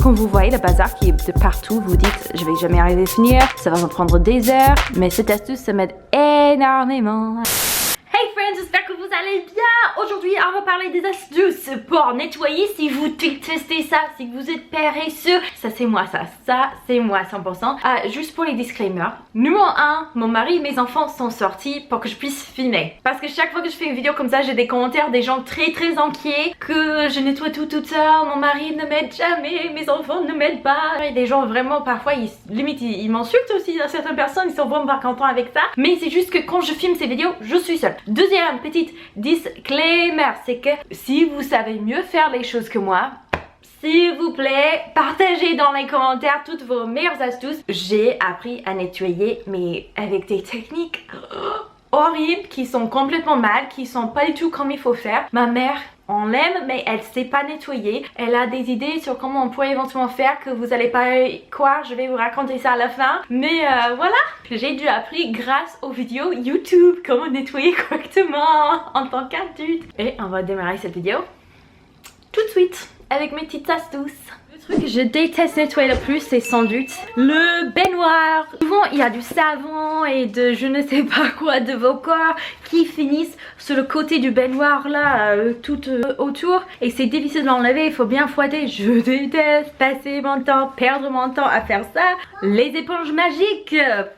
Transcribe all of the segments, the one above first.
Quand vous voyez le bazar qui est de partout, vous dites je vais jamais arriver à finir, ça va me prendre des heures, mais cette astuce ça m'aide énormément. Hey friends, j'espère que vous allez bien. Aujourd'hui on va parler des astuces pour nettoyer si vous détestez ça, si vous êtes paresseux. Ça c'est moi, ça c'est moi 100%. Juste pour les disclaimers, numéro 1, mon mari et mes enfants sont sortis pour que je puisse filmer. Parce que chaque fois que je fais une vidéo comme ça, j'ai des commentaires des gens très inquiets que je nettoie tout toute seule, mon mari ne m'aide jamais, mes enfants ne m'aident pas. Et des gens vraiment parfois ils m'insultent aussi, certaines personnes ils sont vraiment pas contents avec ça. Mais c'est juste que quand je filme ces vidéos, je suis seule. Deuxième petite disclaimer, c'est que si vous savez mieux faire les choses que moi, s'il vous plaît, partagez dans les commentaires toutes vos meilleures astuces. J'ai appris à nettoyer mais avec des techniques horribles qui sont complètement mal, qui sont pas du tout comme il faut faire. Ma mère, on l'aime mais elle sait pas nettoyer. Elle a des idées sur comment on pourrait éventuellement faire que vous allez pas croire. Je vais vous raconter ça à la fin. Mais voilà, j'ai dû apprendre grâce aux vidéos YouTube comment nettoyer correctement en tant qu'adulte. Et on va démarrer cette vidéo tout de suite avec mes petites astuces. Le truc que je déteste nettoyer le plus, c'est sans doute le baignoire. Souvent il y a du savon et de je ne sais pas quoi de vos corps qui finissent sur le côté du baignoire là, tout autour. Et c'est difficile de l'enlever, il faut bien fouetter. Je déteste passer mon temps, perdre mon temps à faire ça. Les éponges magiques,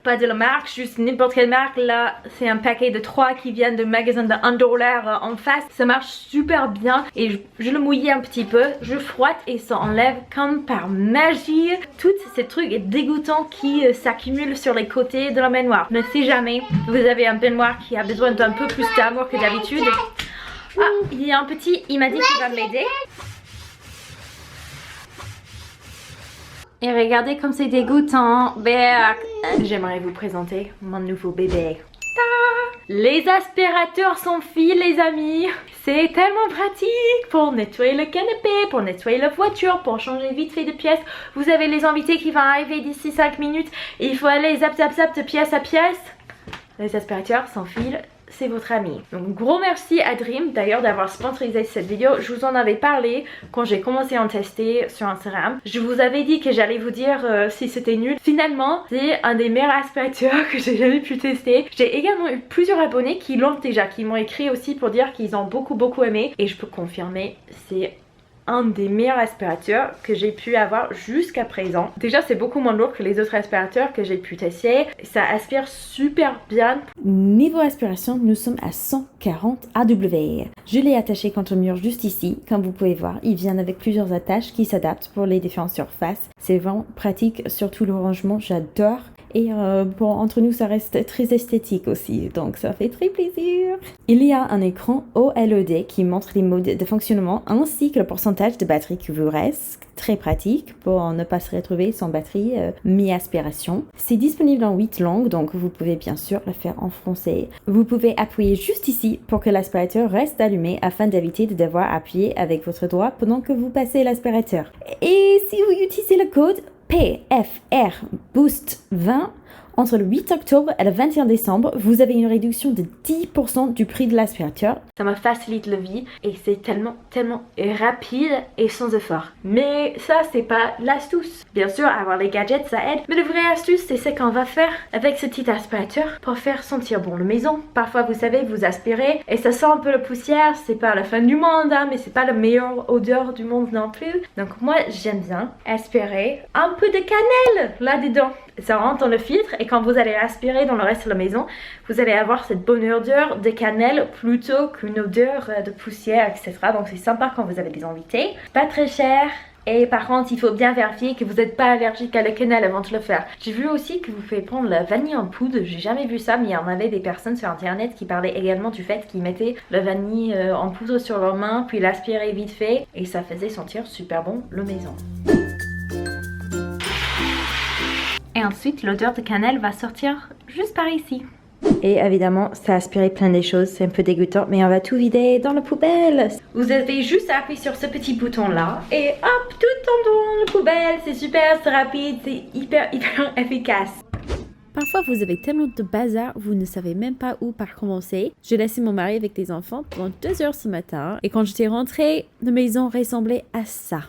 pas de la marque, juste n'importe quelle marque. Là c'est un paquet de 3 qui viennent de magasin de $1 en face. Ça marche super bien et je le mouille un petit peu, je frotte et ça enlève comme par magie tous ces trucs dégoûtants qui s'accumulent sur les côtés de la baignoire. Mais si jamais vous avez un baignoire qui a besoin d'un peu plus d'amour que d'habitude, il y a un petit, il m'a dit qu'il va m'aider. Et regardez comme c'est dégoûtant. J'aimerais vous présenter mon nouveau bébé. Les aspirateurs sans fil les amis, c'est tellement pratique pour nettoyer le canapé, pour nettoyer la voiture, pour changer vite fait de pièces. Vous avez les invités qui vont arriver d'ici 5 minutes, il faut aller zap de pièce à pièce. Les aspirateurs sans fil, c'est votre ami. Donc gros merci à Dream d'ailleurs d'avoir sponsorisé cette vidéo. Je vous en avais parlé quand j'ai commencé à en tester sur Instagram. Je vous avais dit que j'allais vous dire si c'était nul. Finalement c'est un des meilleurs aspirateurs que j'ai jamais pu tester. J'ai également eu plusieurs abonnés qui l'ont déjà, qui m'ont écrit aussi pour dire qu'ils ont beaucoup aimé. Et je peux confirmer, c'est un des meilleurs aspirateurs que j'ai pu avoir jusqu'à présent. Déjà c'est beaucoup moins lourd que les autres aspirateurs que j'ai pu tester. Ça aspire super bien. Niveau aspiration, nous sommes à 140 AW. Je l'ai attaché contre le mur juste ici. Comme vous pouvez voir, il vient avec plusieurs attaches qui s'adaptent pour les différentes surfaces. C'est vraiment pratique, surtout le rangement, j'adore. Et bon, entre nous, ça reste très esthétique aussi, donc ça fait très plaisir. Il y a un écran OLED qui montre les modes de fonctionnement ainsi que le pourcentage de batterie qui vous reste. Très pratique pour ne pas se retrouver sans batterie mi-aspiration. C'est disponible en 8 langues, donc vous pouvez bien sûr le faire en français. Vous pouvez appuyer juste ici pour que l'aspirateur reste allumé afin d'éviter de devoir appuyer avec votre doigt pendant que vous passez l'aspirateur. Et si vous utilisez le code PFR Boost 20 entre le 8 octobre et le 21 décembre, vous avez une réduction de 10% du prix de l'aspirateur. Ça me facilite la vie et c'est tellement rapide et sans effort. Mais ça c'est pas l'astuce. Bien sûr avoir les gadgets ça aide, mais le vrai astuce c'est ce qu'on va faire avec ce petit aspirateur pour faire sentir bon la maison. Parfois vous savez vous aspirez et ça sent un peu la poussière, c'est pas la fin du monde hein, mais c'est pas la meilleure odeur du monde non plus. Donc moi j'aime bien aspirer un peu de cannelle là-dedans. Ça rentre dans le filtre et quand vous allez aspirer dans le reste de la maison, vous allez avoir cette bonne odeur de cannelle plutôt qu'une odeur de poussière, etc. Donc c'est sympa quand vous avez des invités. Pas très cher. Et par contre, il faut bien vérifier que vous n'êtes pas allergique à la cannelle avant de le faire. J'ai vu aussi que vous pouvez prendre la vanille en poudre. J'ai jamais vu ça, mais il y en avait des personnes sur internet qui parlaient également du fait qu'ils mettaient la vanille en poudre sur leurs mains, puis l'aspiraient vite fait. Et ça faisait sentir super bon la maison. Et ensuite, l'odeur de cannelle va sortir juste par ici. Et évidemment, ça a aspiré plein de choses, c'est un peu dégoûtant, mais on va tout vider dans la poubelle. Vous avez juste à appuyer sur ce petit bouton là et hop, tout tombe dans la poubelle. C'est super, c'est rapide, c'est hyper efficace. Parfois, vous avez tellement de bazar, vous ne savez même pas où par commencer. J'ai laissé mon mari avec des enfants pendant 2 heures ce matin et quand j'étais rentrée, la maison ressemblait à ça.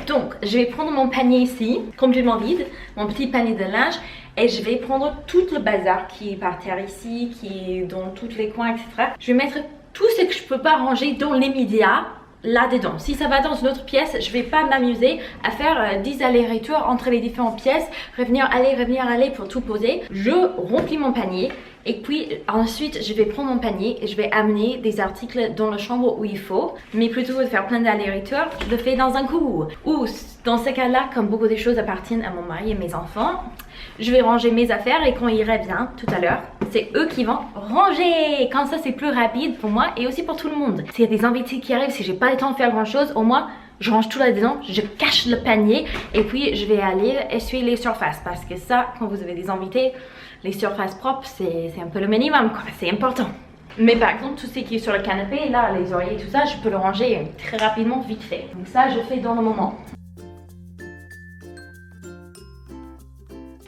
Donc, je vais prendre mon panier ici, complètement vide, mon petit panier de linge, et je vais prendre tout le bazar qui est par terre ici, qui est dans tous les coins, etc. Je vais mettre tout ce que je peux pas ranger dans les médias là-dedans. Si ça va dans une autre pièce, je vais pas m'amuser à faire 10 allers-retours entre les différentes pièces, revenir, aller pour tout poser. Je remplis mon panier. Et puis ensuite je vais prendre mon panier et je vais amener des articles dans la chambre où il faut. Mais plutôt que de faire plein d'allers-retours, je le fais dans un coup. Ou dans ce cas-là, comme beaucoup de choses appartiennent à mon mari et mes enfants, je vais ranger mes affaires et quand il revient tout à l'heure, c'est eux qui vont ranger. Comme ça c'est plus rapide pour moi et aussi pour tout le monde. S'il y a des invités qui arrivent, si j'ai pas le temps de faire grand chose, au moins je range tout là-dedans, je cache le panier et puis je vais aller essuyer les surfaces. Parce que ça, quand vous avez des invités, les surfaces propres, c'est un peu le minimum, quoi. C'est important. Mais par exemple, tout ce qui est sur le canapé, là, les oreillers, tout ça, je peux le ranger très rapidement, vite fait. Donc ça, je fais dans le moment.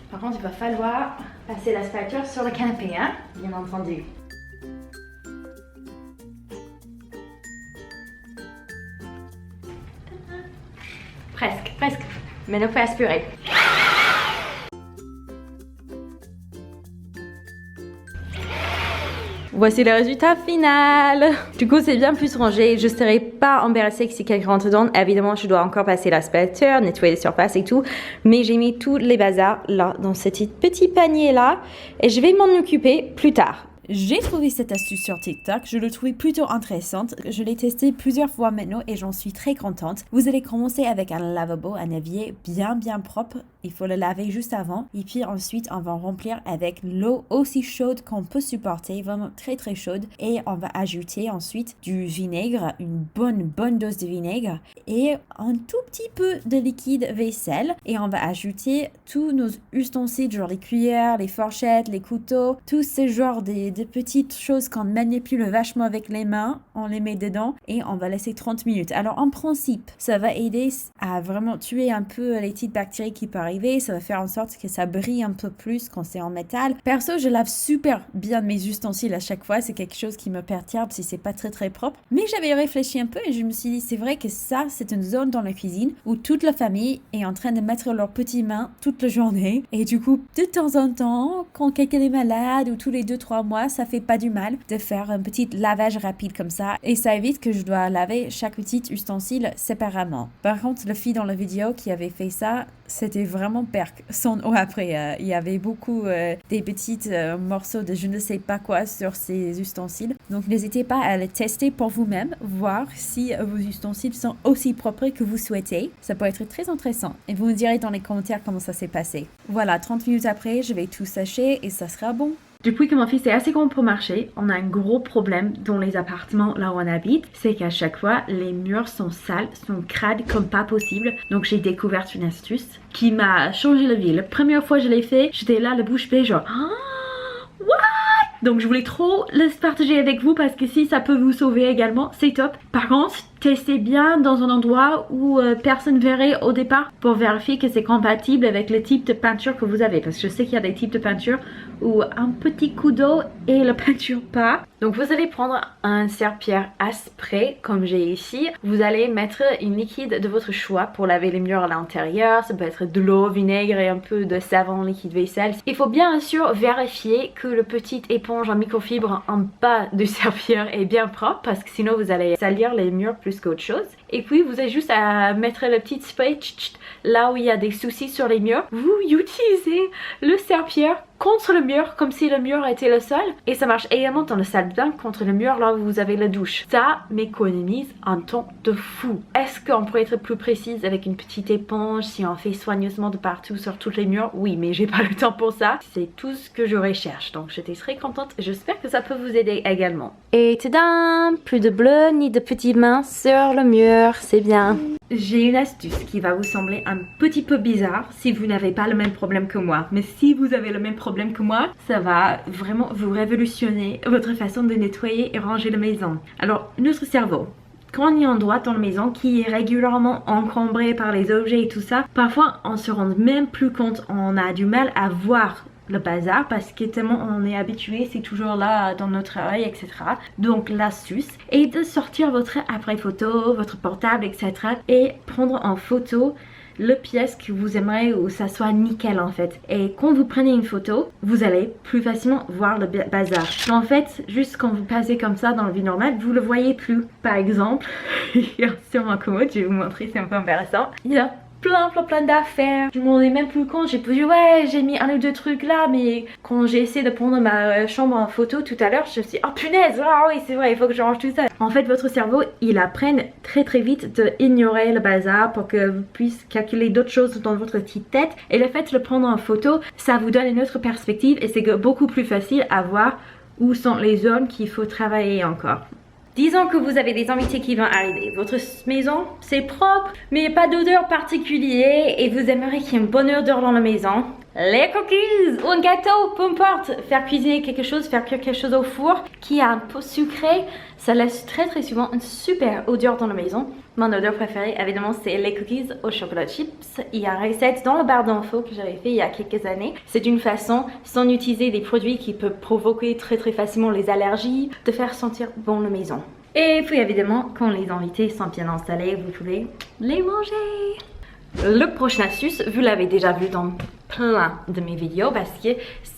Par contre, il va falloir passer la spatule sur le canapé, hein, bien entendu. Presque, mais ne pas aspirer. Voici le résultat final. Du coup, c'est bien plus rangé. Je ne serai pas embarrassée que si quelqu'un rentre dedans. Évidemment, je dois encore passer l'aspirateur, nettoyer les surfaces et tout. Mais j'ai mis tous les bazars là, dans ce petit panier là. Et je vais m'en occuper plus tard. J'ai trouvé cette astuce sur TikTok, je le trouvais plutôt intéressante. Je l'ai testé plusieurs fois maintenant et j'en suis très contente. Vous allez commencer avec un lavabo, un évier bien propre. Il faut le laver juste avant. Et puis ensuite, on va remplir avec l'eau aussi chaude qu'on peut supporter, vraiment très chaude. Et on va ajouter ensuite du vinaigre, une bonne dose de vinaigre et un tout petit peu de liquide vaisselle. Et on va ajouter tous nos ustensiles, genre les cuillères, les fourchettes, les couteaux, tout ce genre de petites choses qu'on manipule vachement avec les mains, on les met dedans et on va laisser 30 minutes. Alors en principe, ça va aider à vraiment tuer un peu les petites bactéries qui peuvent arriver, ça va faire en sorte que ça brille un peu plus quand c'est en métal. Perso, je lave super bien mes ustensiles à chaque fois, c'est quelque chose qui me perturbe si c'est pas très propre. Mais j'avais réfléchi un peu et je me suis dit, c'est vrai que ça, c'est une zone dans la cuisine où toute la famille est en train de mettre leurs petites mains toute la journée et du coup, de temps en temps, quand quelqu'un est malade ou tous les 2-3 mois, ça fait pas du mal de faire un petit lavage rapide comme ça et ça évite que je dois laver chaque petit ustensile séparément. Par contre, la fille dans la vidéo qui avait fait ça, c'était vraiment perc. Son eau après, il y avait beaucoup des petits morceaux de je ne sais pas quoi sur ces ustensiles. Donc n'hésitez pas à les tester pour vous-même, voir si vos ustensiles sont aussi propres que vous souhaitez. Ça peut être très intéressant. Et vous me direz dans les commentaires comment ça s'est passé. Voilà, 30 minutes après, je vais tout sécher et ça sera bon. Depuis que mon fils est assez grand pour marcher, on a un gros problème dans les appartements là où on habite. C'est qu'à chaque fois, les murs sont sales, sont crades comme pas possible. Donc j'ai découvert une astuce qui m'a changé la vie. La première fois que je l'ai fait, j'étais là, la bouche bée, genre what? Donc je voulais trop le partager avec vous parce que si ça peut vous sauver également, c'est top. Par contre, testez bien dans un endroit où personne verrait au départ pour vérifier que c'est compatible avec le type de peinture que vous avez. Parce que je sais qu'il y a des types de peinture où un petit coup d'eau et la peinture pas. Donc vous allez prendre un serre-pierre à spray comme j'ai ici. Vous allez mettre une liquide de votre choix pour laver les murs à l'intérieur. Ça peut être de l'eau, vinaigre et un peu de savon liquide vaisselle. Il faut bien sûr vérifier que le petit éponge en microfibre en bas du serre-pierre est bien propre parce que sinon vous allez salir les murs plus qu'autre chose. Et puis vous avez juste à mettre le petit spray là où il y a des soucis sur les murs. Vous utilisez le serre-pierre contre le mur comme si le mur était le sol et ça marche également dans la salle de bain contre le mur là où vous avez la douche. Ça m'économise un temps de fou. Est-ce qu'on pourrait être plus précise avec une petite éponge si on fait soigneusement de partout sur tous les murs? Oui, mais j'ai pas le temps pour ça. C'est tout ce que je recherche. Donc j'étais très contente et j'espère que ça peut vous aider également. Et tadam! Plus de bleu ni de petites mains sur le mur, c'est bien. J'ai une astuce qui va vous sembler un petit peu bizarre si vous n'avez pas le même problème que moi. Mais si vous avez le même problème que moi, ça va vraiment vous révolutionner votre façon de nettoyer et ranger la maison. Alors, notre cerveau, quand on est en droit dans la maison qui est régulièrement encombré par les objets et tout ça, parfois on se rend même plus compte, on a du mal à voir le bazar parce que tellement on est habitué, c'est toujours là dans notre œil, etc. Donc l'astuce est de sortir votre appareil photo, votre portable, etc. et prendre en photo le pièce que vous aimeriez où ça soit nickel en fait. Et quand vous prenez une photo, vous allez plus facilement voir le bazar. En fait, juste quand vous passez comme ça dans la vie normale, vous le voyez plus. Par exemple, sur ma commode, je vais vous montrer, c'est un peu embarrassant. Il y a plein d'affaires. Je m'en ai même plus compte. J'ai dit ouais, j'ai mis un ou deux trucs là, mais quand j'ai essayé de prendre ma chambre en photo tout à l'heure, je me suis dit oh punaise, ah oui c'est vrai, il faut que je range tout ça. En fait, votre cerveau, il apprend très vite de ignorer le bazar pour que vous puissiez calculer d'autres choses dans votre petite tête. Et le fait de le prendre en photo, ça vous donne une autre perspective et c'est beaucoup plus facile à voir où sont les zones qu'il faut travailler encore. Disons que vous avez des invités qui vont arriver. Votre maison, c'est propre, mais il n'y a pas d'odeur particulière et vous aimeriez qu'il y ait une bonne odeur dans la maison. Les cookies ou un gâteau, peu importe. Faire cuisiner quelque chose, faire cuire quelque chose au four qui a un peu sucré, ça laisse très souvent une super odeur dans la maison. Mon odeur préférée, évidemment, c'est les cookies au chocolat chips. Il y a une recette dans le bar d'infos que j'avais fait il y a quelques années. C'est une façon, sans utiliser des produits qui peuvent provoquer très facilement les allergies, de faire sentir bon la maison. Et puis évidemment, quand les invités sont bien installés, vous pouvez les manger. Le prochain astuce, vous l'avez déjà vu dans plein de mes vidéos parce que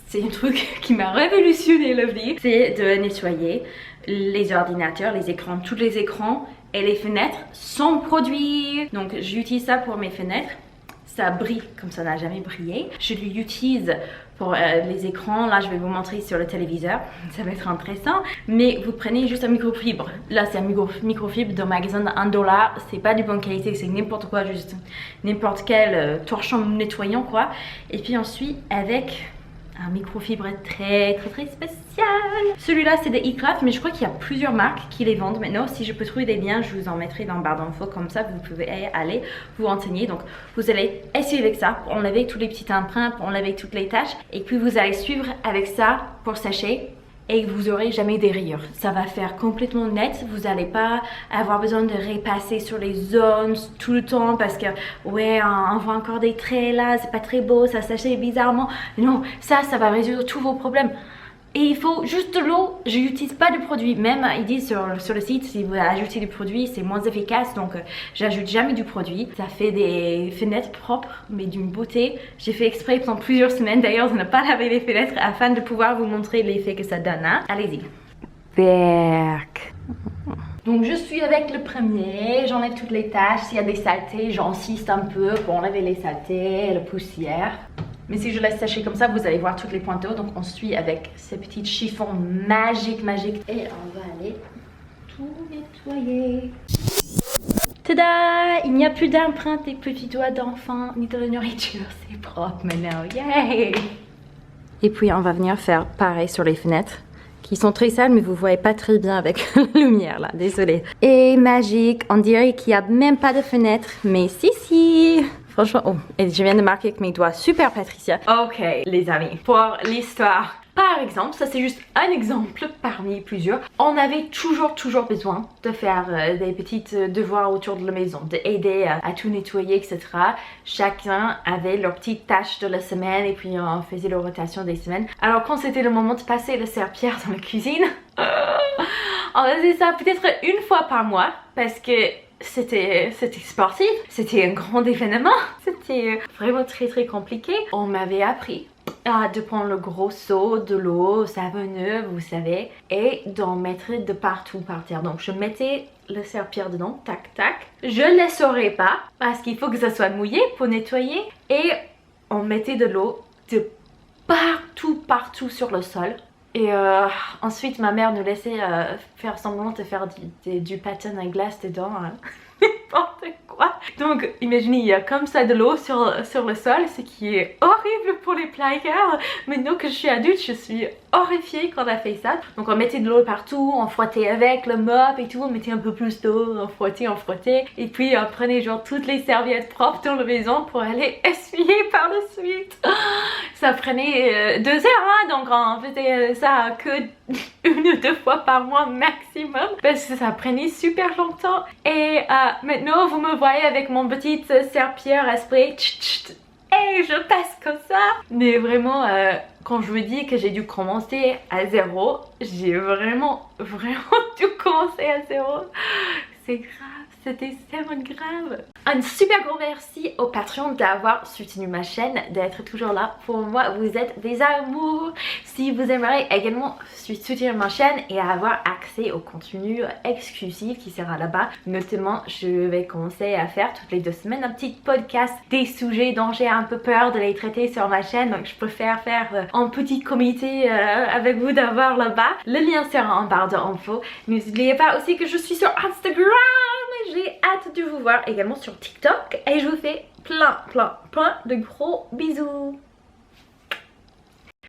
c'est un truc qui m'a révolutionné la vie. C'est de nettoyer les ordinateurs, les écrans, tous les écrans et les fenêtres sans produit. Donc j'utilise ça pour mes fenêtres. Ça brille comme ça n'a jamais brillé. Je l'utilise pour les écrans. Là, je vais vous montrer sur le téléviseur. Ça va être intéressant. Mais vous prenez juste un microfibre. Là, c'est un microfibre d'un magasin de $1. C'est pas de bonne qualité. C'est n'importe quoi, juste n'importe quel torchon nettoyant, quoi. Et puis ensuite, avec un microfibre très spécial. Celui-là c'est de eCraft, mais je crois qu'il y a plusieurs marques qui les vendent maintenant. Si je peux trouver des liens, je vous en mettrai dans le barre d'infos, comme ça vous pouvez aller vous renseigner. Donc vous allez essayer avec ça pour enlever tous les petits empreintes, pour enlever toutes les taches, et puis vous allez suivre avec ça pour sécher. Et vous aurez jamais des rayures. Ça va faire complètement net. Vous n'allez pas avoir besoin de repasser sur les zones tout le temps parce que ouais, on voit encore des traits là, c'est pas très beau, ça sèche bizarrement. Non, ça va résoudre tous vos problèmes. Et il faut juste de l'eau. Je n'utilise pas de produit. Même ils disent sur le site, si vous ajoutez du produit, c'est moins efficace. Donc j'ajoute jamais du produit. Ça fait des fenêtres propres, mais d'une beauté. J'ai fait exprès pendant plusieurs semaines d'ailleurs de ne pas laver les fenêtres afin de pouvoir vous montrer l'effet que ça donne. Hein. Allez-y. Berk. Donc je suis avec le premier, j'enlève toutes les taches. S'il y a des saletés, j'insiste un peu pour enlever les saletés, la poussière. Mais si je laisse sécher comme ça, vous allez voir toutes les pointes d'eau. Donc on suit avec ces petits chiffons magiques. Et on va aller tout nettoyer. Tada! Il n'y a plus d'empreintes des petits doigts d'enfant ni de la nourriture. C'est propre maintenant. Yay! Et puis on va venir faire pareil sur les fenêtres, qui sont très sales, mais vous voyez pas très bien avec la lumière là, désolée. Et magique, on dirait qu'il n'y a même pas de fenêtre, mais si. Franchement, oh, et je viens de marquer avec mes doigts. Super Patricia. Ok, les amis, pour l'histoire. Par exemple, ça c'est juste un exemple parmi plusieurs. On avait toujours besoin de faire des petites devoirs autour de la maison, d'aider à tout nettoyer, etc. Chacun avait leurs petites tâches de la semaine et puis on faisait la rotation des semaines. Alors quand c'était le moment de passer le serpillère dans la cuisine, on faisait ça peut-être une fois par mois parce que c'était sportif, c'était un grand événement, c'était vraiment très compliqué. On m'avait appris de prendre le gros seau de l'eau savonneux, vous savez, et d'en mettre de partout par terre. Donc je mettais le serpillère dedans, tac. Je ne l'essorais pas parce qu'il faut que ça soit mouillé pour nettoyer. Et on mettait de l'eau de partout sur le sol. Et ensuite ma mère nous laissait faire semblant de faire du patin à glace dedans. Hein. N'importe quoi. Donc imaginez, il y a comme ça de l'eau sur le sol, ce qui est horrible pour les placards. Maintenant que je suis adulte, je suis horrifiée quand on a fait ça. Donc on mettait de l'eau partout, on frottait avec le mop et tout, on mettait un peu plus d'eau, on frottait. Et puis on prenait genre toutes les serviettes propres dans la maison pour aller essuyer par la suite. Ça prenait 2 heures, hein, donc on faisait ça que 1 ou 2 fois par mois maximum parce que ça prenait super longtemps. Et maintenant vous me voyez avec mon petite serpillère à spray et je passe comme ça. Mais vraiment, quand je vous dis que j'ai dû commencer à zéro, j'ai vraiment dû commencer à zéro. C'est grave. C'était tellement grave. Un super gros merci aux Patreons d'avoir soutenu ma chaîne, d'être toujours là pour moi. Vous êtes des amours. Si vous aimeriez également soutenir ma chaîne et avoir accès au contenu exclusif qui sera là-bas, notamment je vais commencer à faire toutes les 2 semaines un petit podcast des sujets dont j'ai un peu peur de les traiter sur ma chaîne. Donc je préfère faire un petit comité avec vous d'avoir là-bas. Le lien sera en barre d'infos. N'oubliez pas aussi que je suis sur Instagram. J'ai hâte de vous voir également sur TikTok et je vous fais plein de gros bisous.